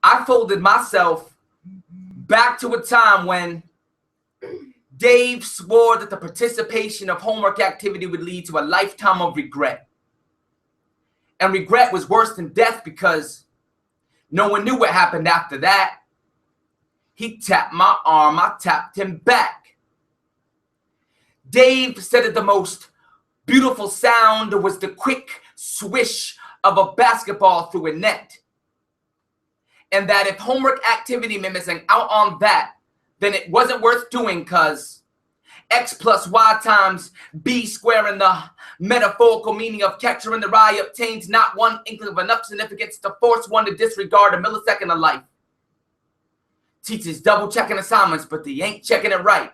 I folded myself back to a time when Dave swore that the participation of homework activity would lead to a lifetime of regret. And regret was worse than death because no one knew what happened after that. He tapped my arm, I tapped him back. Dave said that the most beautiful sound was the quick swish of a basketball through a net. And that if homework activity meant missing out on that, then it wasn't worth doing because X plus Y times B square in the metaphorical meaning of catcher in the rye obtains not one inkling of enough significance to force one to disregard a millisecond of life. Teachers double checking assignments, but they ain't checking it right.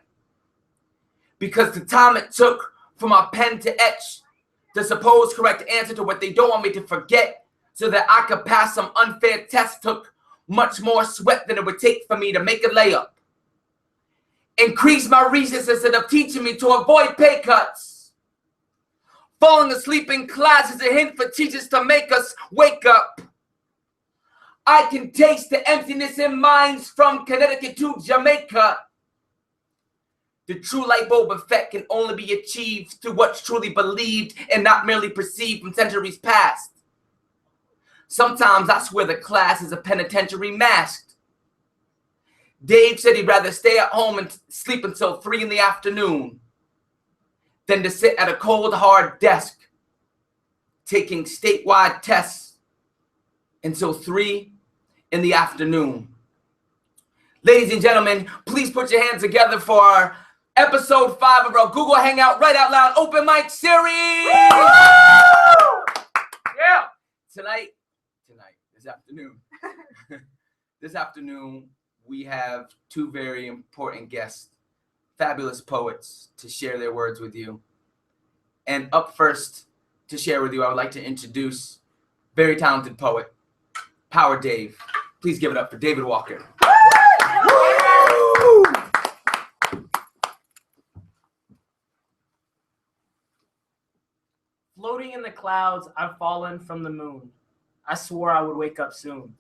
Because the time it took for my pen to etch the supposed correct answer to what they don't want me to forget so that I could pass some unfair test took much more sweat than it would take for me to make a layup. Increase my reasons instead of teaching me to avoid pay cuts. Falling asleep in class is a hint for teachers to make us wake up. I can taste the emptiness in minds from Connecticut to Jamaica. The true light bulb effect can only be achieved through what's truly believed and not merely perceived from centuries past. Sometimes I swear the class is a penitentiary masked. Dave said he'd rather stay at home and sleep until 3 in the afternoon than to sit at a cold, hard desk taking statewide tests until 3 in the afternoon. Ladies and gentlemen, please put your hands together for our episode 5 of our Google Hangout Right Out Loud Open Mic Series. Yeah. This afternoon, we have 2 very important guests, fabulous poets, to share their words with you. And up first to share with you, I would like to introduce very talented poet, Power Dave. Please give it up for David Walker. Floating in the clouds, I've fallen from the moon. I swore I would wake up soon.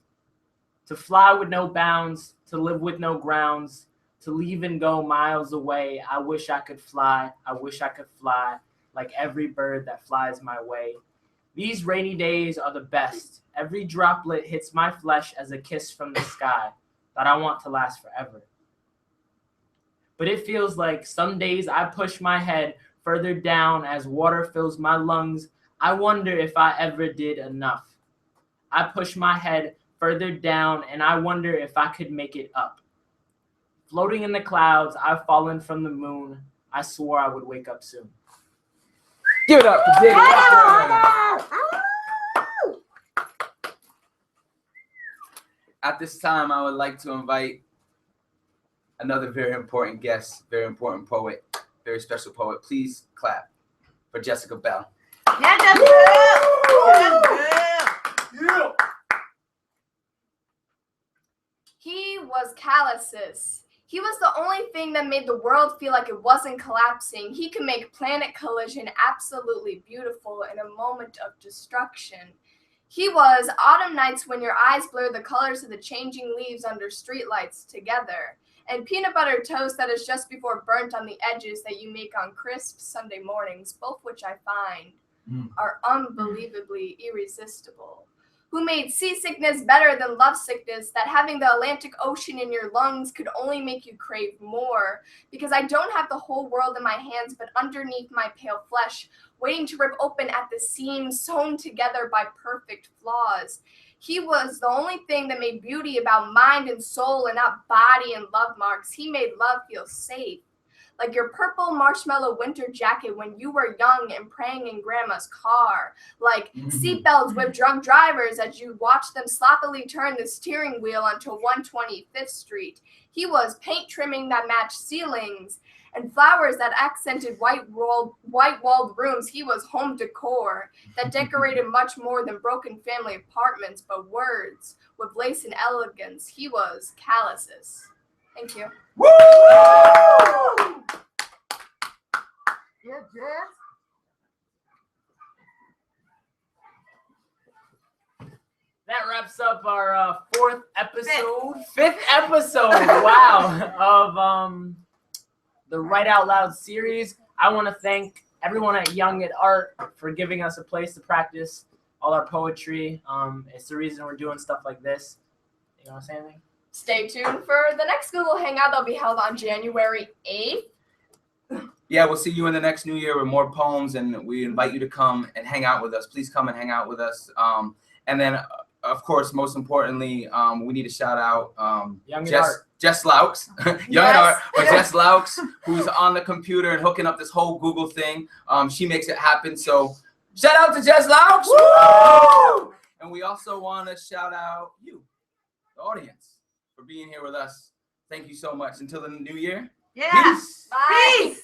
To fly with no bounds, to live with no grounds, to leave and go miles away. I wish I could fly, I wish I could fly, like every bird that flies my way. These rainy days are the best. Every droplet hits my flesh as a kiss from the sky that I want to last forever. But it feels like some days I push my head further down as water fills my lungs. I wonder if I ever did enough. I push my head further down and I wonder if I could make it up. Floating in the clouds, I've fallen from the moon. I swore I would wake up soon. Give it up for David Walker. At this time, I would like to invite another very important guest, very important poet, very special poet. Please clap for Jessica Bell. Yeah, Jessica! Yeah. He was calluses. He was the only thing that made the world feel like it wasn't collapsing. He could make planet collision absolutely beautiful in a moment of destruction. He was autumn nights when your eyes blur the colors of the changing leaves under streetlights together, and peanut butter toast that is just before burnt on the edges that you make on crisp Sunday mornings, both which I find are unbelievably irresistible. Who made seasickness better than lovesickness, that having the Atlantic Ocean in your lungs could only make you crave more, because I don't have the whole world in my hands, but underneath my pale flesh, waiting to rip open at the seams, sewn together by perfect flaws. He was the only thing that made beauty about mind and soul and not body and love marks. He made love feel safe, like your purple marshmallow winter jacket when you were young and praying in grandma's car, like seatbelts with drunk drivers as you watched them sloppily turn the steering wheel onto 125th Street. He was paint trimming that matched ceilings and flowers that accented white-walled rooms. He was home decor that decorated much more than broken family apartments, but words with lace and elegance. He was calluses. Thank you. Woo! Yeah, Jess. that wraps up our fifth episode, wow, of the Write Out Loud series. I want to thank everyone at Young at Art for giving us a place to practice all our poetry. It's the reason we're doing stuff like this. You want to say anything? Stay tuned for the next Google Hangout that'll be held on January 8th. Yeah, we'll see you in the next new year with more poems, and we invite you to come and hang out with us. Please come and hang out with us. And then, of course, most importantly, we need to shout out Jess Laux, Young at Art, but Jess Laux, who's on the computer and hooking up this whole Google thing. She makes it happen. So shout out to Jess Laux. Woo! And we also want to shout out you, the audience, for being here with us. Thank you so much. Until the new year. Yeah. Peace. Bye. Peace.